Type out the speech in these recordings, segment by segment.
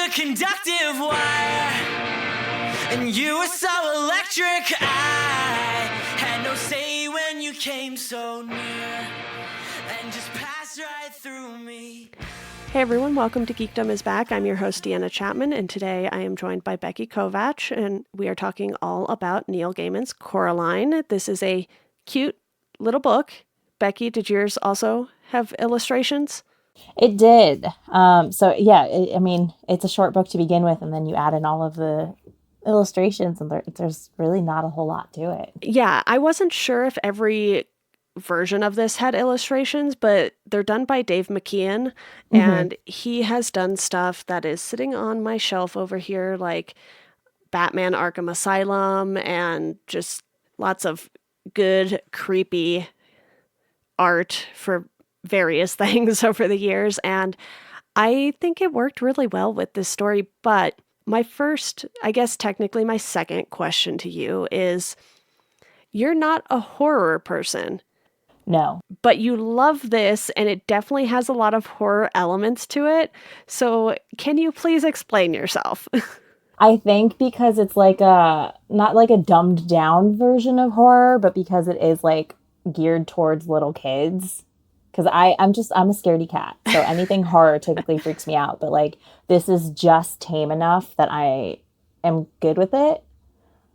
a conductive wire, and you were so electric. I had no say when you came so near, and just passed right through me. Hey everyone, welcome to Geekdom is Back. I'm your host, Deanna Chapman, and today I am joined by Becky Kovach, and we are talking all about Neil Gaiman's Coraline. This is a cute little book. Becky, did yours also have illustrations? It did. It's a short book to begin with, and then you add in all of the illustrations, and there's really not a whole lot to it. Yeah, I wasn't sure if every version of this had illustrations, but they're done by Dave McKeon, and he has done stuff that is sitting on my shelf over here, like Batman Arkham Asylum, and just lots of good, creepy art for various things over the years. And I think it worked really well with this story. But my first, I guess technically my second question to you is, you're not a horror person. No. But you love this, and it definitely has a lot of horror elements to it. So can you please explain yourself? I think because it's like not like a dumbed down version of horror, but because it is like geared towards little kids. Because I'm a scaredy cat. So anything horror typically freaks me out. But like this is just tame enough that I am good with it.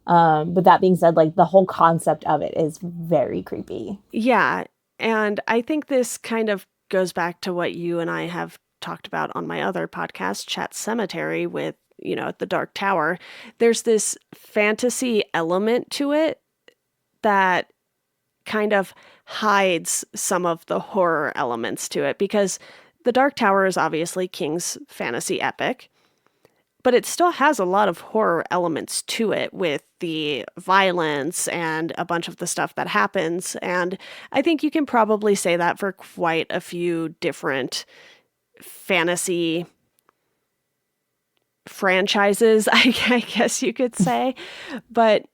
But that being said, like the whole concept of it is very creepy. Yeah. And I think this kind of goes back to what you and I have talked about on my other podcast, Chat Cemetery, with, the Dark Tower. There's this fantasy element to it that kind of hides some of the horror elements to it, because the Dark Tower is obviously King's fantasy epic, but it still has a lot of horror elements to it with the violence and a bunch of the stuff that happens. And I think you can probably say that for quite a few different fantasy franchises, I guess you could say. But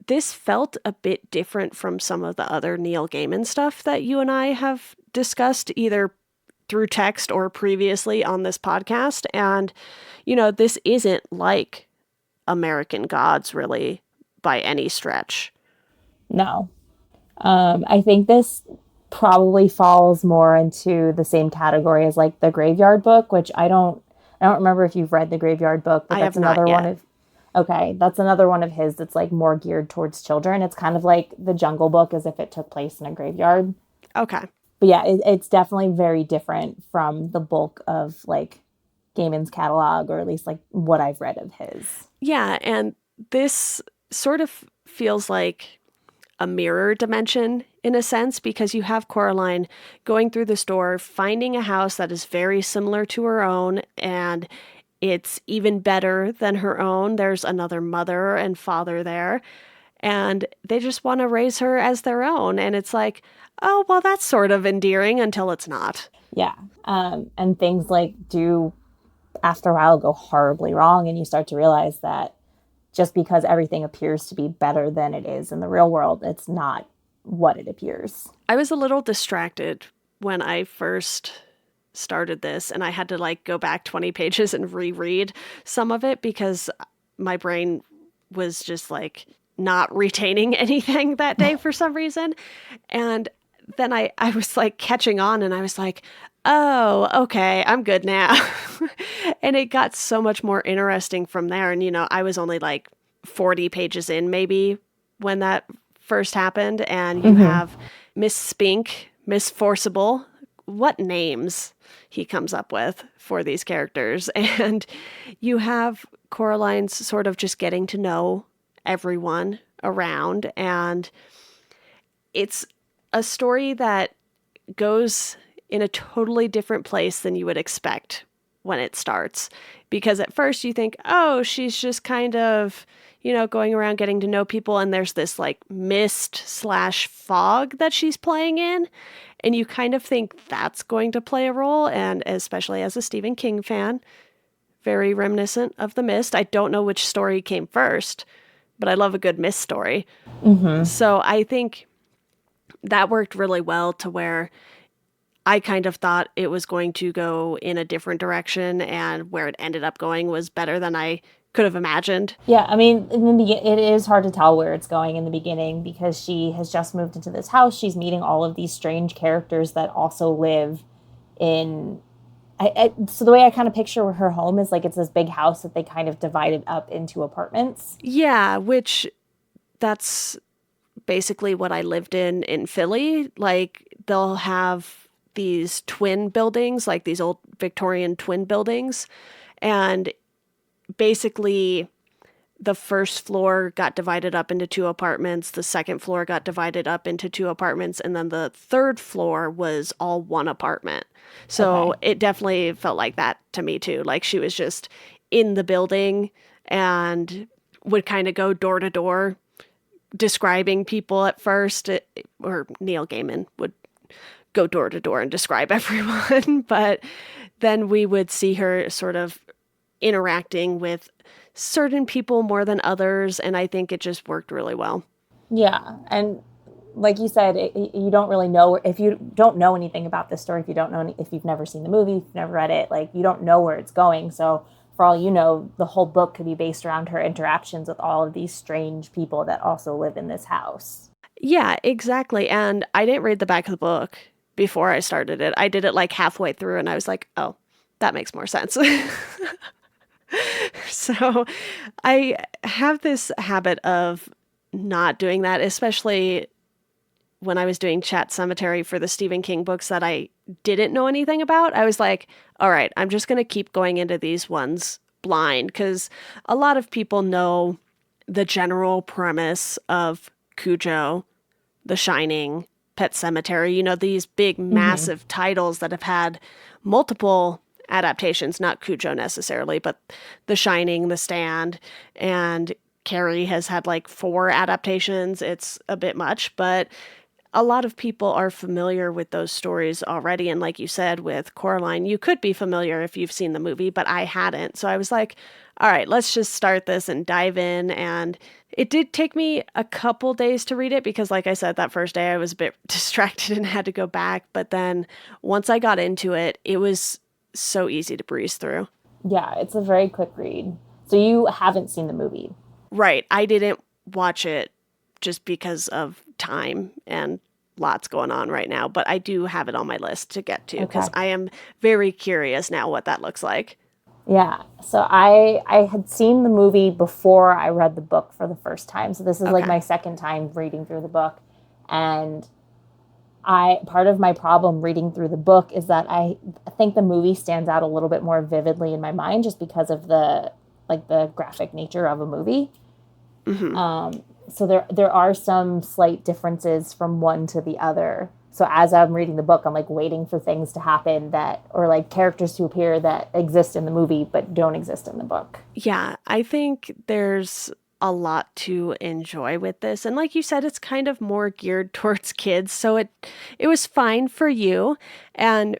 this felt a bit different from some of the other Neil Gaiman stuff that you and I have discussed, either through text or previously on this podcast. And, this isn't like American Gods, really, by any stretch. No. I think this probably falls more into the same category as like the Graveyard Book, which I don't remember if you've read the Graveyard Book, but that's another one of... Okay, that's another one of his that's like more geared towards children. It's kind of like the Jungle Book as if it took place in a graveyard. Okay. But yeah, it's definitely very different from the bulk of like Gaiman's catalog, or at least like what I've read of his. Yeah, and this sort of feels like a mirror dimension in a sense, because you have Coraline going through the store, finding a house that is very similar to her own, and it's even better than her own. There's another mother and father there, and they just want to raise her as their own. And it's like, oh, well, that's sort of endearing until it's not. Yeah. And things like do, after a while, go horribly wrong. And you start to realize that just because everything appears to be better than it is in the real world, it's not what it appears. I was a little distracted when I first started this, and I had to like go back 20 pages and reread some of it because my brain was just like not retaining anything that day for some reason. And then I was like catching on, and I was like, oh, okay, I'm good now. And it got so much more interesting from there. And, I was only like 40 pages in maybe when that first happened. And you have Miss Spink, Miss Forcible, what names he comes up with for these characters. And you have Coraline's sort of just getting to know everyone around. And it's a story that goes in a totally different place than you would expect when it starts. Because at first you think, oh, she's just kind of, going around getting to know people, and there's this like mist/fog that she's playing in. And you kind of think that's going to play a role. And especially as a Stephen King fan, very reminiscent of The Mist. I don't know which story came first, but I love a good Mist story. So I think that worked really well to where I kind of thought it was going to go in a different direction, and where it ended up going was better than I could have imagined. Yeah, I mean, it is hard to tell where it's going in the beginning because she has just moved into this house. She's meeting all of these strange characters that also live in. So the way I kind of picture her home is like it's this big house that they kind of divided up into apartments. Yeah, which that's basically what I lived in Philly. Like they'll have these twin buildings, like these old Victorian twin buildings, and basically the first floor got divided up into 2 apartments, the second floor got divided up into 2 apartments, and then the third floor was all 1 apartment. So it definitely felt like that to me too. Like she was just in the building and would kind of go door to door describing people at first, or Neil Gaiman would go door to door and describe everyone, but then we would see her sort of interacting with certain people more than others, and I think it just worked really well. Yeah, and like you said, you don't really know if you don't know anything about this story. If you don't know if you've never seen the movie, if you've never read it, like you don't know where it's going. So for all you know, the whole book could be based around her interactions with all of these strange people that also live in this house. Yeah, exactly. And I didn't read the back of the book before I started it. I did it like halfway through, and I was like, oh, that makes more sense. So I have this habit of not doing that, especially when I was doing Chat Cemetery for the Stephen King books that I didn't know anything about. I was like, all right, I'm just going to keep going into these ones blind, because a lot of people know the general premise of Cujo, The Shining, Pet Sematary, you know, these big, massive titles that have had multiple adaptations, not Cujo necessarily, but The Shining, The Stand, and Carrie has had like 4 adaptations. It's a bit much, but a lot of people are familiar with those stories already. And like you said, with Coraline, you could be familiar if you've seen the movie, but I hadn't. So I was like, all right, let's just start this and dive in. And it did take me a couple days to read it because, like I said, that first day I was a bit distracted and had to go back. But then once I got into it, it was so easy to breeze through. Yeah, it's a very quick read. So you haven't seen the movie. Right. I didn't watch it just because of time and lots going on right now, but I do have it on my list to get to because I am very curious now what that looks like. Yeah. So I had seen the movie before I read the book for the first time. So this is like my second time reading through the book. And part of my problem reading through the book is that I think the movie stands out a little bit more vividly in my mind just because of the graphic nature of a movie. So there are some slight differences from one to the other. So as I'm reading the book, I'm like waiting for things to happen or like characters to appear that exist in the movie but don't exist in the book. Yeah, I think there's a lot to enjoy with this. And like you said, it's kind of more geared towards kids. So it was fine for you. And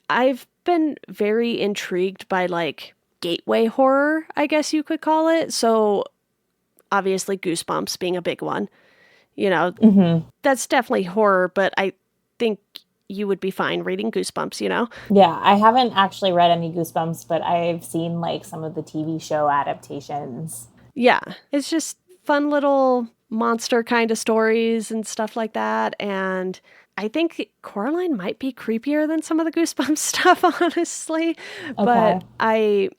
I've been very intrigued by like gateway horror, I guess you could call it. So obviously Goosebumps being a big one. You know, that's definitely horror, but I think you would be fine reading Goosebumps, you know? Yeah, I haven't actually read any Goosebumps, but I've seen like some of the TV show adaptations. Yeah, it's just fun little monster kind of stories and stuff like that. And I think Coraline might be creepier than some of the Goosebumps stuff, honestly. But I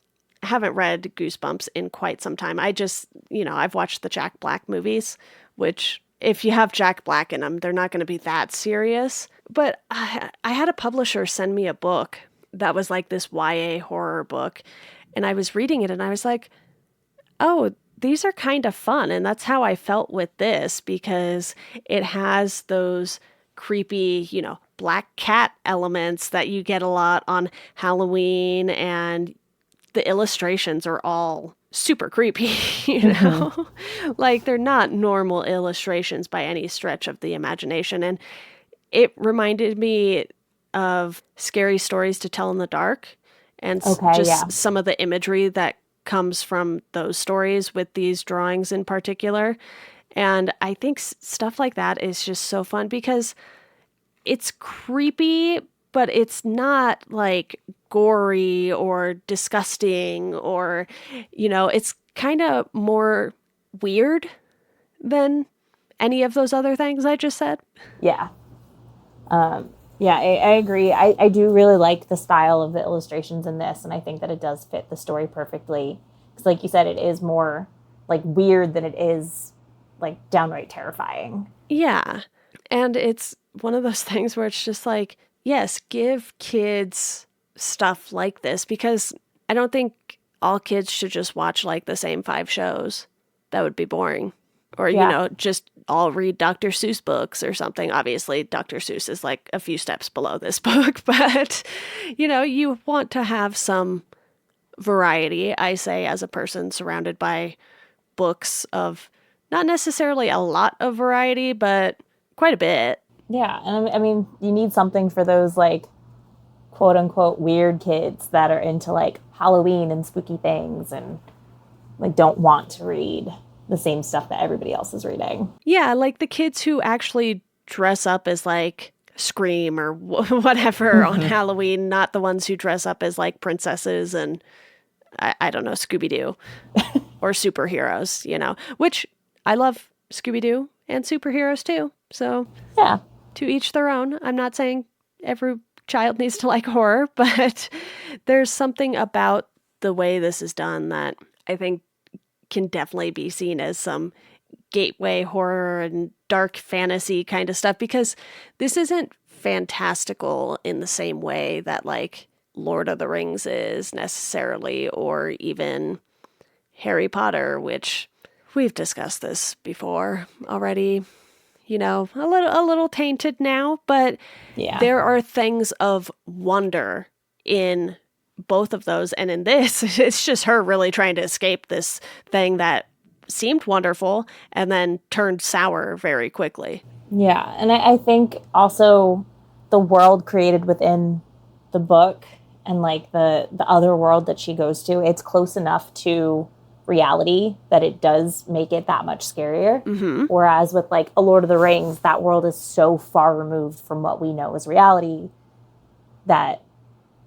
haven't read Goosebumps in quite some time. I just, I've watched the Jack Black movies, which if you have Jack Black in them, they're not going to be that serious. But I had a publisher send me a book that was like this YA horror book. And I was reading it and I was like, oh, these are kind of fun. And that's how I felt with this because it has those creepy, black cat elements that you get a lot on Halloween, and the illustrations are all super creepy, like they're not normal illustrations by any stretch of the imagination. And it reminded me of Scary Stories to Tell in the Dark and some of the imagery that comes from those stories with these drawings in particular. And I think stuff like that is just so fun because it's creepy, but it's not like gory or disgusting or, it's kind of more weird than any of those other things I just said. Yeah. Yeah, I agree. I do really like the style of the illustrations in this, and I think that it does fit the story perfectly. Because like you said, it is more like weird than it is like downright terrifying. Yeah. And it's one of those things where it's just like, yes, give kids stuff like this, because I don't think all kids should just watch like the same 5 shows. That would be boring. Or, Yeah. just all read Dr. Seuss books or something. Obviously, Dr. Seuss is like a few steps below this book, but, you want to have some variety, I say, as a person surrounded by books of not necessarily a lot of variety, but quite a bit. Yeah, and I mean, you need something for those like quote unquote weird kids that are into like Halloween and spooky things and like don't want to read the same stuff that everybody else is reading. Yeah, like the kids who actually dress up as like Scream or whatever on Halloween, not the ones who dress up as like princesses and I don't know, Scooby-Doo or superheroes, which I love Scooby-Doo and superheroes too. So Yeah. to each their own. I'm not saying every child needs to like horror, but there's something about the way this is done that I think can definitely be seen as some gateway horror and dark fantasy kind of stuff, because this isn't fantastical in the same way that like Lord of the Rings is necessarily, or even Harry Potter, which we've discussed this before already. A little tainted now, but Yeah. there are things of wonder in both of those. And in this, it's just her really trying to escape this thing that seemed wonderful and then turned sour very quickly. Yeah, and I think also the world created within the book and like the other world that she goes to, it's close enough to reality that it does make it that much scarier. Mm-hmm. Whereas with like a Lord of the Rings, that world is so far removed from what we know as reality that,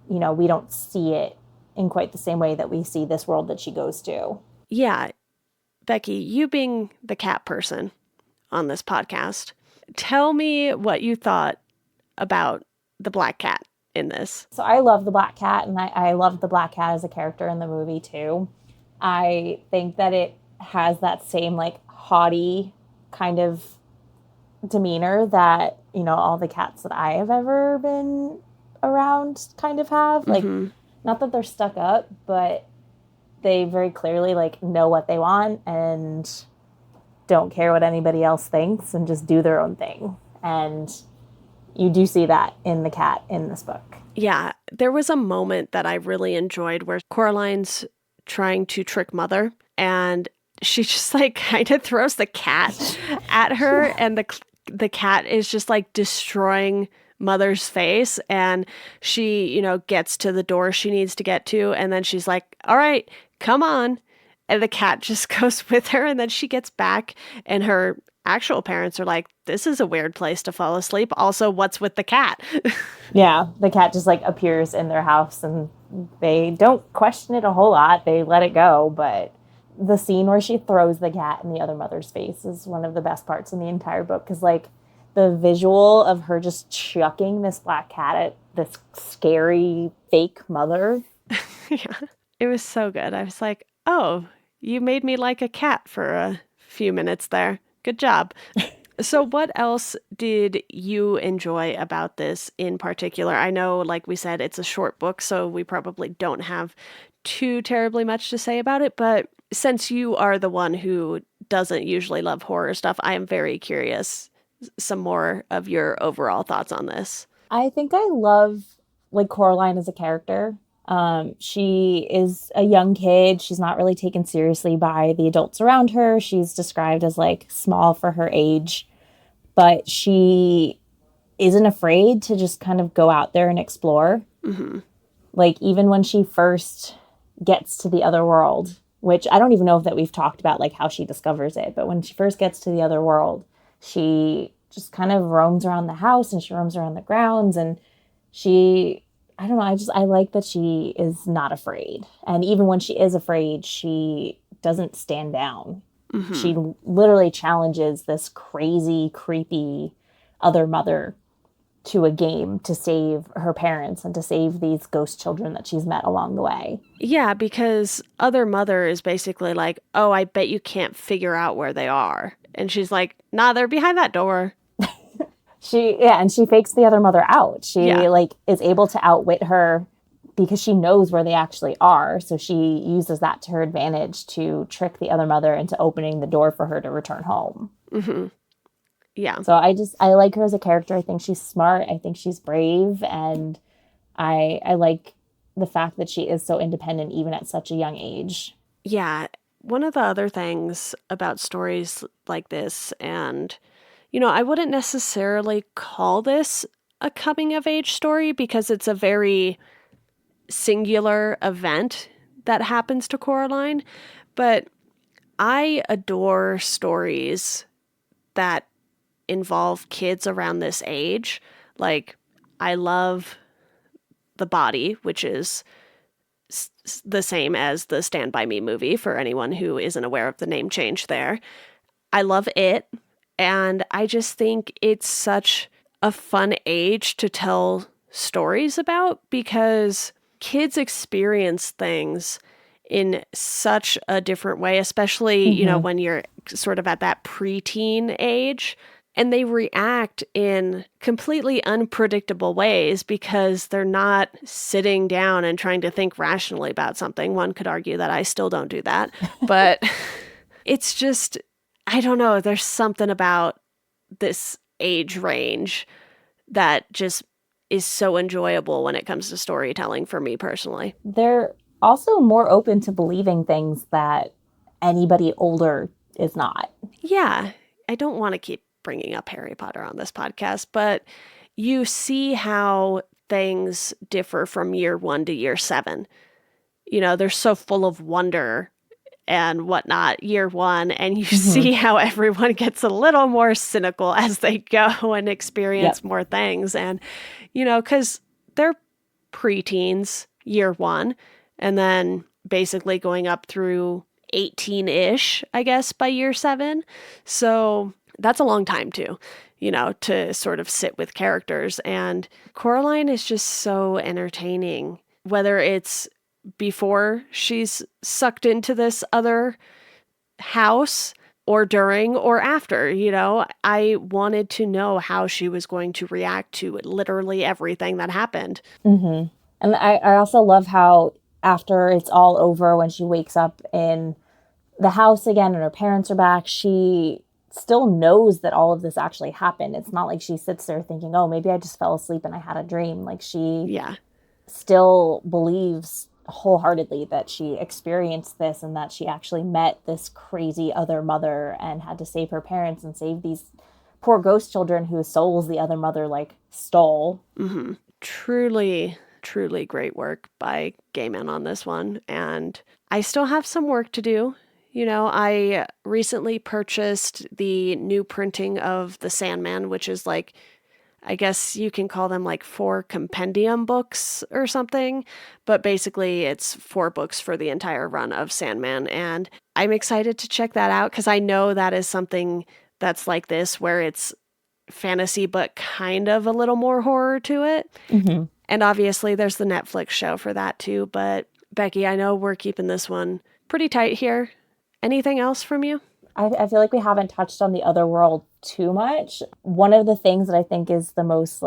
we don't see it in quite the same way that we see this world that she goes to. Yeah. Becky, you being the cat person on this podcast, tell me what you thought about the black cat in this. So I love the black cat, and I love the black cat as a character in the movie too. I think that it has that same like haughty kind of demeanor that, all the cats that I have ever been around kind of have. Like, not that they're stuck up, but they very clearly like know what they want and don't care what anybody else thinks and just do their own thing. And you do see that in the cat in this book. Yeah, there was a moment that I really enjoyed where Coraline's trying to trick Mother, and she just like kind of throws the cat at her, and the cat is just like destroying Mother's face, and she, gets to the door she needs to get to, and then she's like, all right, come on. And the cat just goes with her, and then she gets back, and her actual parents are like, this is a weird place to fall asleep. Also, what's with the cat? Yeah, the cat just like appears in their house, and they don't question it a whole lot. They let it go, but the scene where she throws the cat in the other mother's face is one of the best parts in the entire book, because like the visual of her just chucking this black cat at this scary fake mother. Yeah, it was so good. I was like, oh, you made me like a cat for a few minutes there. Good job. So what else did you enjoy about this in particular? I know, like we said, it's a short book, so we probably don't have too terribly much to say about it. But since you are the one who doesn't usually love horror stuff, I am very curious some more of your overall thoughts on this. I think I love like Coraline as a character. She is a young kid. She's not really taken seriously by the adults around her. She's described as like small for her age, but she isn't afraid to just kind of go out there and explore. Mm-hmm. Like even when she first gets to the other world, which I don't even know if that we've talked about like how she discovers it, but when she first gets to the other world, she just kind of roams around the house and she roams around the grounds, and I don't know, I like that she is not afraid. And even when she is afraid, she doesn't stand down. She literally challenges this crazy, creepy other mother to a game to save her parents and to save these ghost children that she's met along the way. Yeah, because other mother is basically like, oh, I bet you can't figure out where they are. And she's like, nah, they're behind that door. And she fakes the other mother out. She Yeah. like is able to outwit her because she knows where they actually are. So she uses that to her advantage to trick the other mother into opening the door for her to return home. Yeah. So I like her as a character. I think she's smart. I think she's brave. And I like the fact that she is so independent even at such a young age. Yeah. One of the other things about stories like this, and, I wouldn't necessarily call this a coming of age story because it's a very singular event that happens to Coraline, but I adore stories that involve kids around this age. Like, I love The Body, which is the same as the Stand By Me movie for anyone who isn't aware of the name change there. I love it, and I just think it's such a fun age to tell stories about because kids experience things in such a different way, especially, when you're sort of at that preteen age. And they react in completely unpredictable ways because they're not sitting down and trying to think rationally about something. One could argue that I still don't do that. But it's just, I don't know, there's something about this age range that just is so enjoyable when it comes to storytelling for me personally. They're also more open to believing things that anybody older is not. Yeah, I don't want to keep bringing up Harry Potter on this podcast, but you see how things differ from year 1 to year 7. They're so full of wonder and whatnot year 1, and you see how everyone gets a little more cynical as they go and experience more things. And, because they're preteens year 1, and then basically going up through 18-ish, I guess, by year 7. So that's a long time too, to sort of sit with characters. And Coraline is just so entertaining, whether it's before she's sucked into this other house or during or after. I wanted to know how she was going to react to literally everything that happened. And I also love how after it's all over, when she wakes up in the house again and her parents are back, she still knows that all of this actually happened. It's not like she sits there thinking, oh, maybe I just fell asleep and I had a dream. Like, she still believes wholeheartedly that she experienced this and that she actually met this crazy other mother and had to save her parents and save these poor ghost children whose souls the other mother stole. Truly, truly great work by Gaiman on this one. And I still have some work to do. I recently purchased the new printing of The Sandman, which is I guess you can call them 4 compendium books or something. But basically, it's 4 books for the entire run of Sandman. And I'm excited to check that out because I know that is something that's like this, where it's fantasy, but kind of a little more horror to it. And obviously, there's the Netflix show for that too. But Becky, I know we're keeping this one pretty tight here. Anything else from you? I feel like we haven't touched on the other world too much. One of the things that I think is the most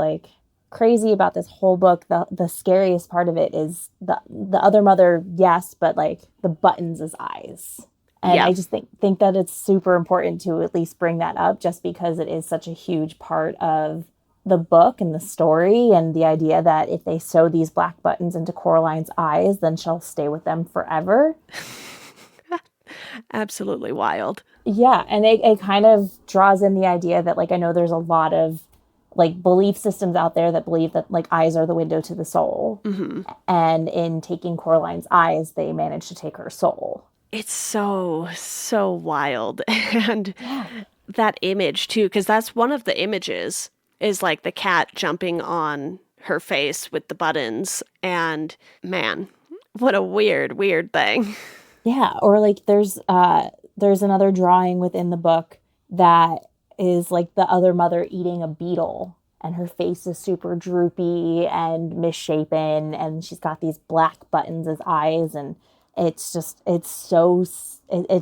crazy about this whole book, the scariest part of it is the other mother, yes, but the buttons as eyes. And I just think that it's super important to at least bring that up, just because it is such a huge part of the book and the story, and the idea that if they sew these black buttons into Coraline's eyes, then she'll stay with them forever. Absolutely wild. Yeah, and it kind of draws in the idea that I know there's a lot of belief systems out there that believe that eyes are the window to the soul. And in taking Coraline's eyes, they manage to take her soul. It's so wild. And that image too, because that's one of the images, is the cat jumping on her face with the buttons. And man, what a weird thing. Yeah, or like there's another drawing within the book that is like the other mother eating a beetle, and her face is super droopy and misshapen, and she's got these black buttons as eyes, and it's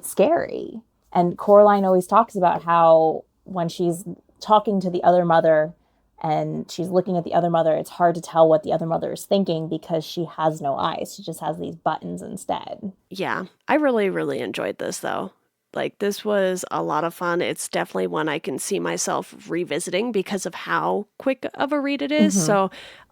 scary. And Coraline always talks about how when she's talking to the other mother and she's looking at the other mother, it's hard to tell what the other mother is thinking because she has no eyes. She just has these buttons instead. Yeah, I really enjoyed this though. Like, this was a lot of fun. It's definitely one I can see myself revisiting because of how quick of a read it is. Mm-hmm. So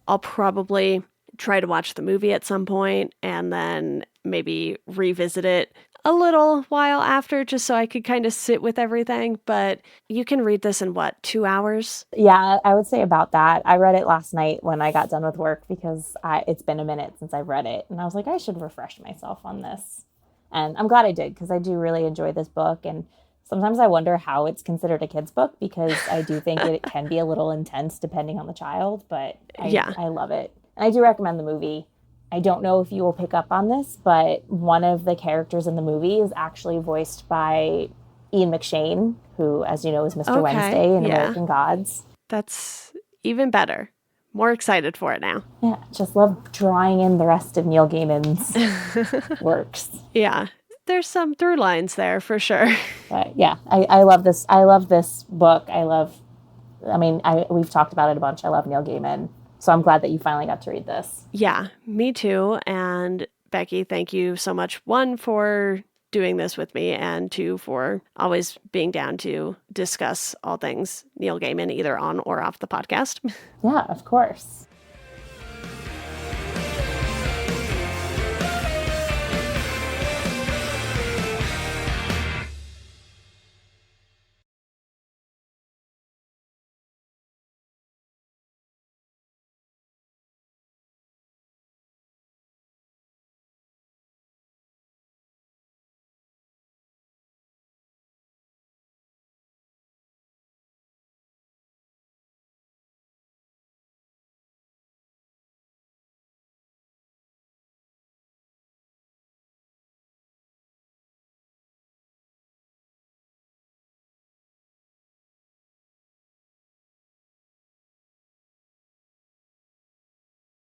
I'll probably try to watch the movie at some point and then maybe revisit it a little while after just so I could kind of sit with everything. But you can read this in what, 2 hours? Yeah, I would say about that. I read it last night when I got done with work because it's been a minute since I read it. And I was like, I should refresh myself on this. And I'm glad I did because I do really enjoy this book. And sometimes I wonder how it's considered a kid's book because I do think it can be a little intense depending on the child. But I love it. And I do recommend the movie. I don't know if you will pick up on this, but one of the characters in the movie is actually voiced by Ian McShane, who, as you know, is Mr. Wednesday in American Gods. That's even better. More excited for it now. Yeah, just love drawing in the rest of Neil Gaiman's works. Yeah, there's some through lines there for sure. But yeah, I love this. I love this book. We've talked about it a bunch. I love Neil Gaiman. So I'm glad that you finally got to read this. Yeah, me too. And Becky, thank you so much. 1, for doing this with me, and 2, for always being down to discuss all things Neil Gaiman, either on or off the podcast. Yeah, of course.